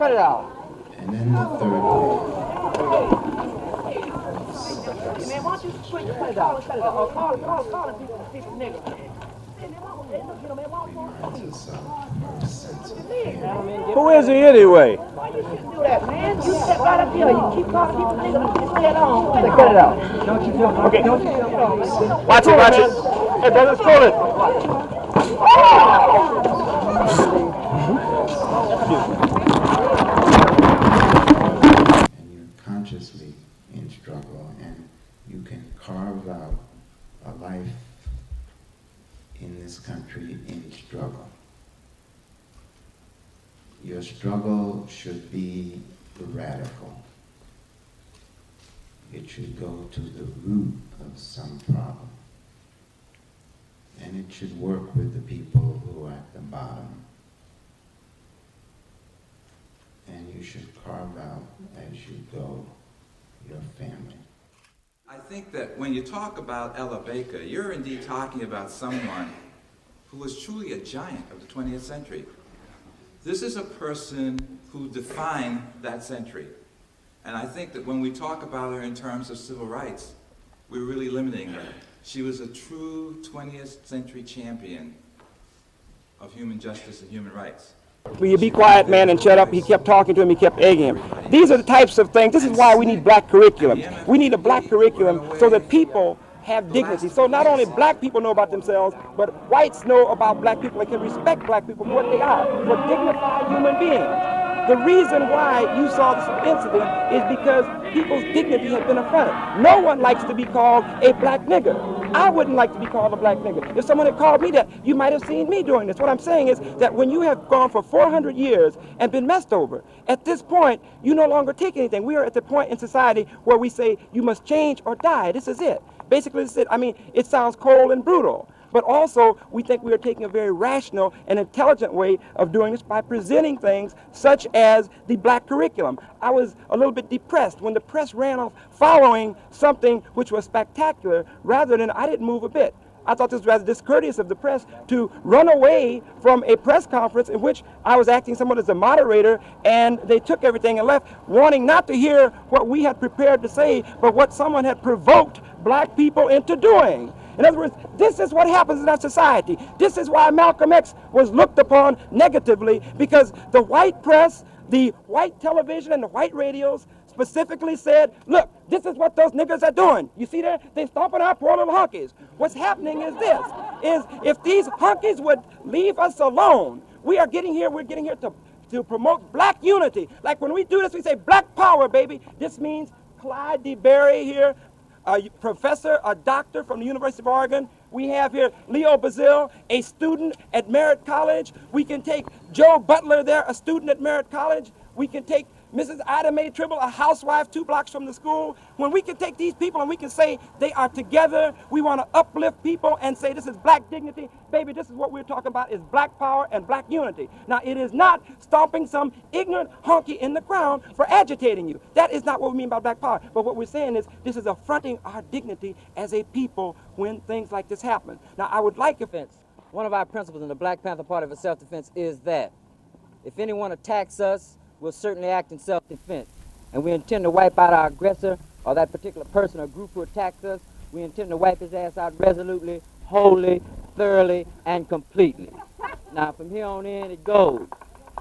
Cut it out. And then the third way. Man, why don't you cut it out? Cut it out. Call people niggas. Who is he anyway? Why you shouldn't do that, man? You step right up here. You keep calling people niggas. Just lay it on. Cut it out. Don't you feel okay? Don't you feel Watch it, watch it. Hey, brother, scroll it. And you're consciously in struggle, and you can carve out a life in this country in struggle. Your struggle should be radical. It should go to the root of some problem. And it should work with the people who are at the bottom. And you should carve out, as you go, your family. I think that when you talk about Ella Baker, you're indeed talking about someone who was truly a giant of the 20th century. This is a person who defined that century. And I think that when we talk about her in terms of civil rights, we're really limiting her. She was a true 20th century champion of human justice and human rights. Will you be quiet, man, and shut up? He kept talking to him, he kept egging him. These are the types of things, this is why we need black curriculum. We need a black curriculum so that people have dignity. So not only black people know about themselves, but whites know about black people and can respect black people for what they are, for dignified human beings. The reason why you saw this incident is because people's dignity has been affronted. No one likes to be called a black nigger. I wouldn't like to be called a black nigger. If someone had called me that, you might have seen me doing this. What I'm saying is that when you have gone for 400 years and been messed over, at this point, you no longer take anything. We are at the point in society where we say you must change or die. This is it. Basically, this is it. I mean, it sounds cold and brutal. But also, we think we are taking a very rational and intelligent way of doing this by presenting things such as the black curriculum. I was a little bit depressed when the press ran off following something which was spectacular rather than I didn't move a bit. I thought this was rather discourteous of the press to run away from a press conference in which I was acting somewhat as a moderator, and they took everything and left, wanting not to hear what we had prepared to say, but what someone had provoked black people into doing. In other words, this is what happens in our society. This is why Malcolm X was looked upon negatively, because the white press, the white television, and the white radios specifically said, look, this is what those niggas are doing. You see that? They're stomping our poor little honkies. What's happening is this, is if these honkies would leave us alone, we're getting here to promote black unity. Like when we do this, we say black power, baby. This means Clyde DeBerry here, a professor, a doctor from the University of Oregon. We have here Leo Bazile, a student at Merritt College. We can take Joe Butler there, a student at Merritt College. We can take Mrs. Ida Mae Tribble, a housewife 2 blocks from the school. When we can take these people and we can say they are together, we want to uplift people and say this is black dignity. Baby, this is what we're talking about, is black power and black unity. Now, it is not stomping some ignorant honky in the ground for agitating you. That is not what we mean by black power. But what we're saying is this is affronting our dignity as a people when things like this happen. Now, I would like offense. One of our principles in the Black Panther Party for self-defense is that if anyone attacks us, we'll certainly act in self-defense. And we intend to wipe out our aggressor or that particular person or group who attacks us. We intend to wipe his ass out resolutely, wholly, thoroughly, and completely. Now, from here on in, it goes.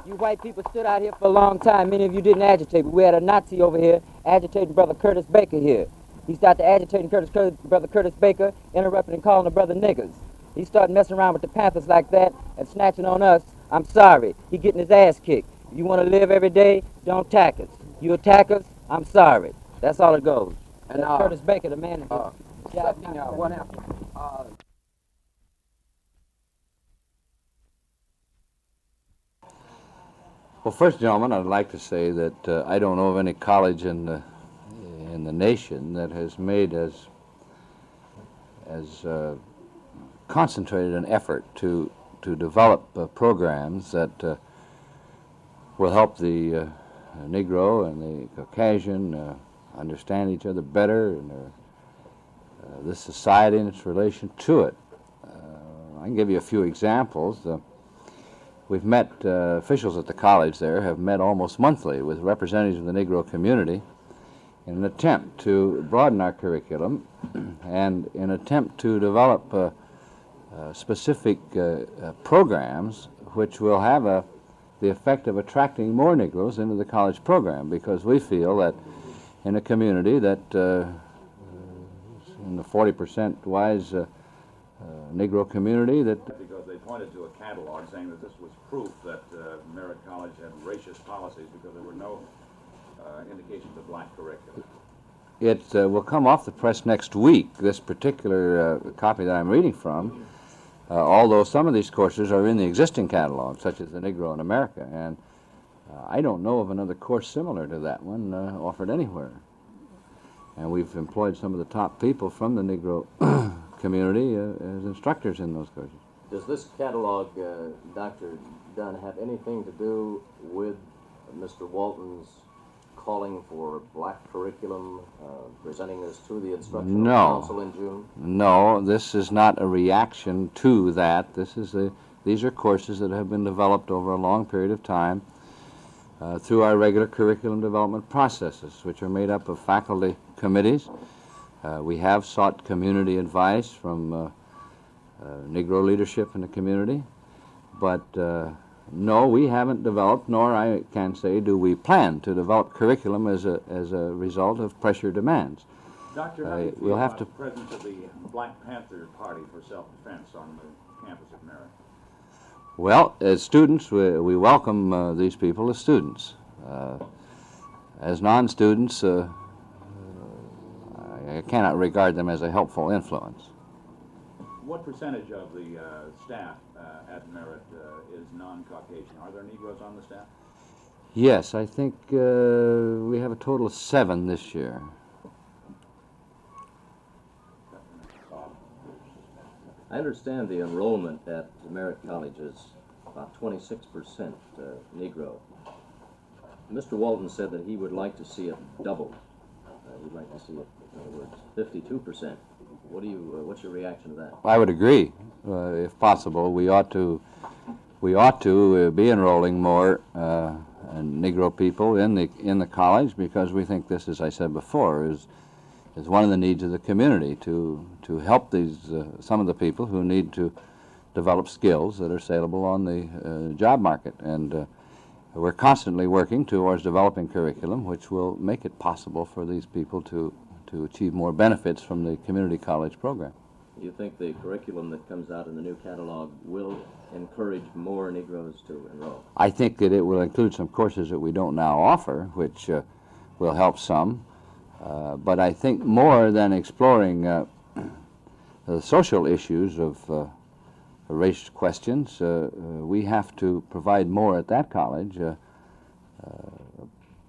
You white people stood out here for a long time. Many of you didn't agitate, but we had a Nazi over here agitating Brother Curtis Baker here. He started agitating Brother Curtis Baker, interrupting and calling the brother niggers. He started messing around with the Panthers like that and snatching on us. I'm sorry. He getting his ass kicked. If you want to live every day, don't attack us. You attack us, I'm sorry. That's all it goes. And Curtis Baker, the man who what happened? Well, first, gentlemen, I'd like to say that I don't know of any college in the nation that has made as concentrated an effort to develop programs that will help the Negro and the Caucasian understand each other better and this society and its relation to it. I can give you a few examples. we've met, officials at the college there have met almost monthly with representatives of the Negro community in an attempt to broaden our curriculum and in an attempt to develop specific programs which will have the effect of attracting more Negroes into the college program, because we feel that in a community that in the 40% wise Negro community that... Because they pointed to a catalog saying that this was proof that Merritt College had racist policies because there were no indications of black curriculum. It will come off the press next week, this particular copy that I'm reading from, although some of these courses are in the existing catalog, such as the Negro in America, and I don't know of another course similar to that one offered anywhere. And we've employed some of the top people from the Negro community as instructors in those courses. Does this catalog, Dr. Dunn, have anything to do with Mr. Walton's calling for black curriculum, presenting this to the Instructional Council in June? No, this is not a reaction to that. These are courses that have been developed over a long period of time through our regular curriculum development processes, which are made up of faculty committees. We have sought community advice from Negro leadership in the community, but no, we haven't developed, nor I can say do we plan to develop curriculum as a result of pressure demands. Dr., how do you feel we'll have about to the presence of the Black Panther Party for self-defense on the campus of Merritt? Well, as students, we welcome these people as students. As non-students, I cannot regard them as a helpful influence. What percentage of the staff at Merritt is non-Caucasian? Are there Negroes on the staff? Yes, I think we have a total of 7 this year. I understand the enrollment at Merritt College is about 26% Negro. Mr. Walton said that he would like to see it double. He'd like to see it, in other words, 52%. What's your reaction to that? I would agree. If possible, we ought to be enrolling more Negro people in the college, because we think this, as I said before, is one of the needs of the community to help these some of the people who need to develop skills that are saleable on the job market. And we're constantly working towards developing curriculum which will make it possible for these people to achieve more benefits from the community college program. Do you think the curriculum that comes out in the new catalog will encourage more Negroes to enroll? I think that it will include some courses that we don't now offer, which will help some. But I think more than exploring the social issues of race questions, we have to provide more at that college, a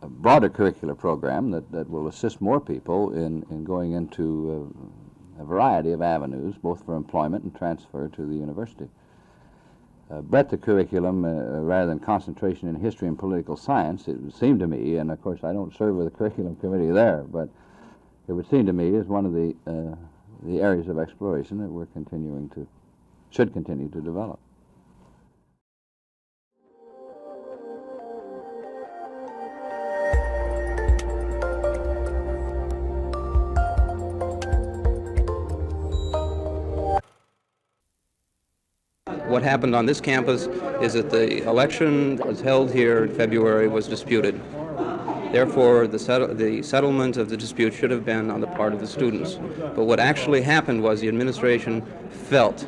broader curricular program that will assist more people in going into a variety of avenues, both for employment and transfer to the university. Breadth of curriculum, rather than concentration in history and political science, it would seem to me, and of course I don't serve with the curriculum committee there, but it would seem to me is one of the areas of exploration that we're should continue to develop. What happened on this campus is that the election that was held here in February was disputed. Therefore, the settlement of the dispute should have been on the part of the students. But what actually happened was the administration felt,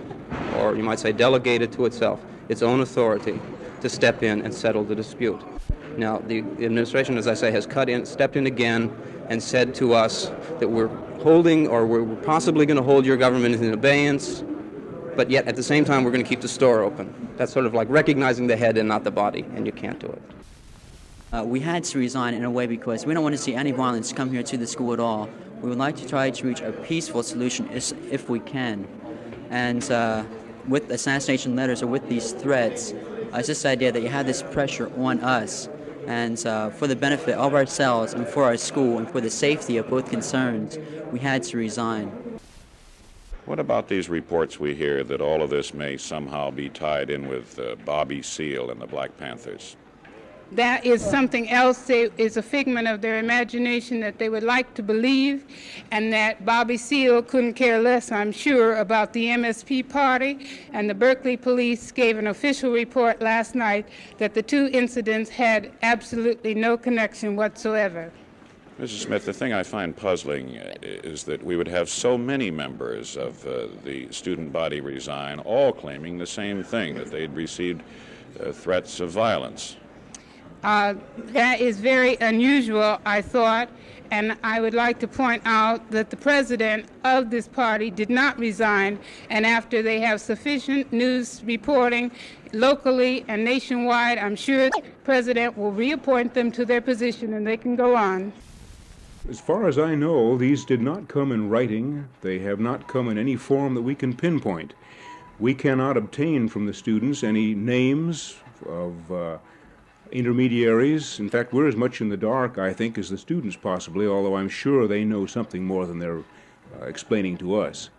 or you might say delegated to itself, its own authority to step in and settle the dispute. Now, the administration, as I say, has stepped in again and said to us that we're holding, or we're possibly going to hold your government in abeyance, but yet at the same time we're going to keep the store open. That's sort of like recognizing the head and not the body, and you can't do it. We had to resign in a way because we don't want to see any violence come here to the school at all. We would like to try to reach a peaceful solution if we can. And with assassination letters or with these threats, it's this idea that you have this pressure on us. And for the benefit of ourselves and for our school and for the safety of both concerns, we had to resign. What about these reports we hear that all of this may somehow be tied in with Bobby Seale and the Black Panthers? That is something else. It is a figment of their imagination that they would like to believe, and that Bobby Seale couldn't care less, I'm sure, about the MSP party. And the Berkeley police gave an official report last night that the two incidents had absolutely no connection whatsoever. Mrs. Smith, the thing I find puzzling is that we would have so many members of the student body resign, all claiming the same thing, that they'd received threats of violence. That is very unusual, I thought, and I would like to point out that the president of this party did not resign, and after they have sufficient news reporting locally and nationwide, I'm sure the president will reappoint them to their position and they can go on. As far as I know, these did not come in writing. They have not come in any form that we can pinpoint. We cannot obtain from the students any names of intermediaries. In fact, we're as much in the dark, I think, as the students possibly, although I'm sure they know something more than they're explaining to us.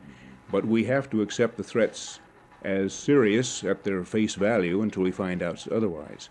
But we have to accept the threats as serious at their face value until we find out otherwise.